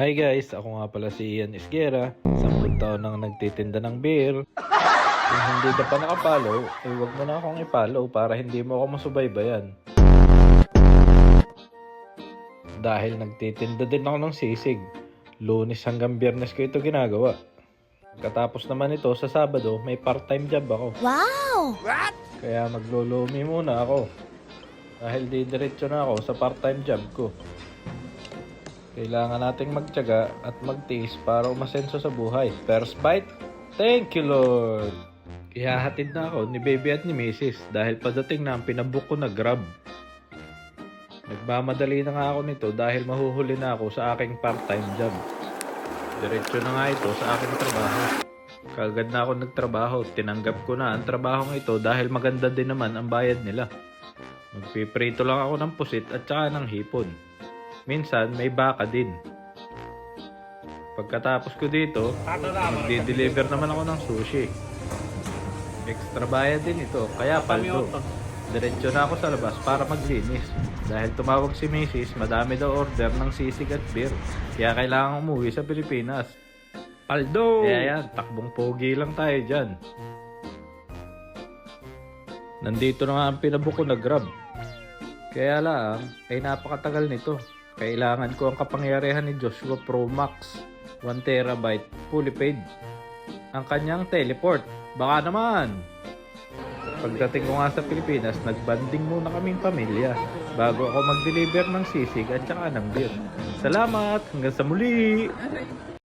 Hi guys, ako nga pala si Ian Isguera, 10 taon nang nagtitinda ng beer. Kung hindi ka pa nakapollow, huwag mo na akong i-follow para hindi mo ako masubaybayan. Dahil nagtitinda din ako ng sisig, Lunes hanggang Biyernes ko ito ginagawa. Katapos naman ito sa Sabado, may part-time job ako. Wow! Kaya maglulumi muna ako. Dahil didiretso na ako sa part-time job ko. Kailangan nating magtiyaga at magtiis para umasenso sa buhay. First bite, thank you Lord! Ihahatid na ako ni baby at ni Mrs. dahil padating na ang pinabook ko na Grab. Nagmamadali na nga ako nito dahil mahuhuli na ako sa aking part-time job. Diretso na nga ito sa aking trabaho. Kagad na ako nagtrabaho, tinanggap ko na ang trabahong ito dahil maganda din naman ang bayad nila. Magpiprito lang ako ng pusit at saka ng hipon. Minsan may baka din. Pagkatapos ko dito, magdi-deliver naman ako ng sushi. Extra bayad din ito, kaya paldo. Diretso na ako sa labas para maglinis. Dahil tumawag si Mrs. madami daw order ng sisig at beer. Kaya kailangan umuwi sa Pilipinas. Paldo! Kaya yan, takbong pogi lang tayo dyan. Nandito na nga ang pinabook ko na Grab. Kaya lang, ay napakatagal nito. Kailangan ko ang kapangyarihan ni Joshua Pro Max 1TB fully paid. Ang kanyang teleport, baka naman! Pagdating ko nga sa Pilipinas, nagbanding muna kaming pamilya bago ako mag-deliver ng sisig at saka ng beer. Salamat! Hanggang sa muli!